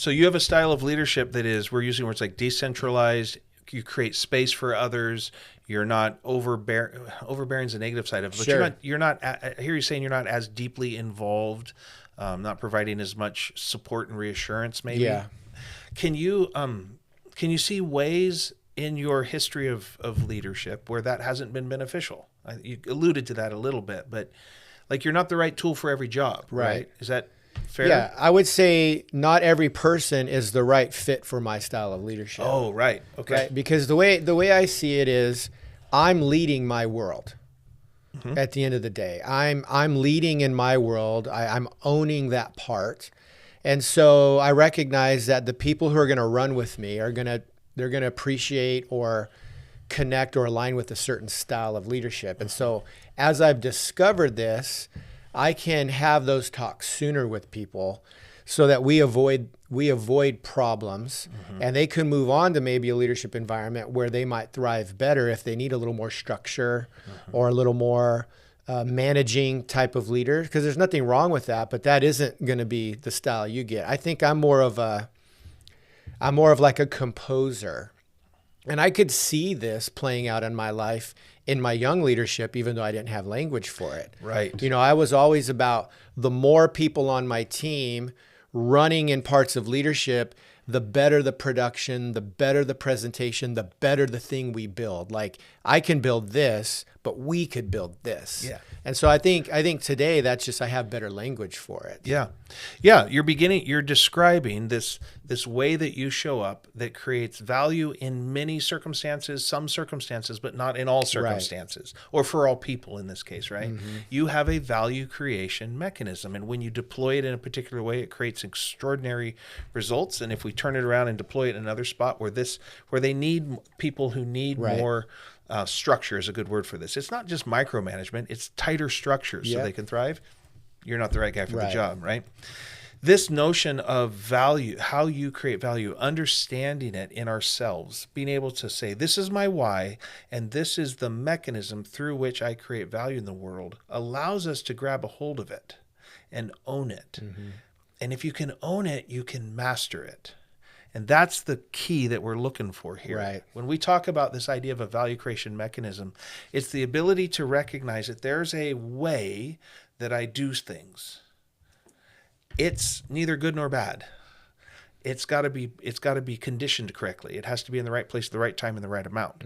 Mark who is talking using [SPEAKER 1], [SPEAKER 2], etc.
[SPEAKER 1] So you have a style of leadership that is, we're using words like decentralized. You create space for others. You're not overbearing is the negative side of it, but
[SPEAKER 2] Sure.
[SPEAKER 1] you're not, I hear you saying you're not as deeply involved, not providing as much support and reassurance maybe.
[SPEAKER 2] Yeah.
[SPEAKER 1] Can you, see ways in your history of leadership where that hasn't been beneficial? You alluded to that a little bit, but like you're not the right tool for every job, right? Is that fair?
[SPEAKER 2] Yeah, I would say not every person is the right fit for my style of leadership.
[SPEAKER 1] Oh, right. Okay.
[SPEAKER 2] Right? Because the way I see it is, I'm leading my world. At the end of the day, I'm leading in my world. I'm owning that part, and so I recognize that the people who are going to run with me they're gonna appreciate or connect or align with a certain style of leadership. And so as I've discovered this, I can have those talks sooner with people so that we avoid problems, and they can move on to maybe a leadership environment where they might thrive better if they need a little more structure or a little more managing type of leader, because there's nothing wrong with that, but that isn't going to be the style you get. I think I'm more of like a composer. And I could see this playing out in my life in my young leadership, even though I didn't have language for it.
[SPEAKER 1] Right.
[SPEAKER 2] You know, I was always about the more people on my team running in parts of leadership, the better the production, the better the presentation, the better the thing we build. Like, I can build this, but we could build this.
[SPEAKER 1] Yeah.
[SPEAKER 2] And so I think today that's just, I have better language for it.
[SPEAKER 1] Yeah. Yeah. You're describing this way that you show up that creates value in many circumstances, some circumstances, but not in all circumstances, or for all people in this case, right? You have a value creation mechanism. And when you deploy it in a particular way, it creates extraordinary results. And if we turn it around and deploy it in another spot where they need people who need more structure is a good word for this. It's not just micromanagement, it's tighter structures so they can thrive. You're not the right guy for the job, right? This notion of value, how you create value, understanding it in ourselves, being able to say, this is my why, and this is the mechanism through which I create value in the world, allows us to grab a hold of it and own it. And if you can own it, you can master it. And that's the key that we're looking for here.
[SPEAKER 2] Right.
[SPEAKER 1] When we talk about this idea of a value creation mechanism, it's the ability to recognize that there's a way that I do things. It's neither good nor bad. It's got to be conditioned correctly. It has to be in the right place at the right time and the right amount.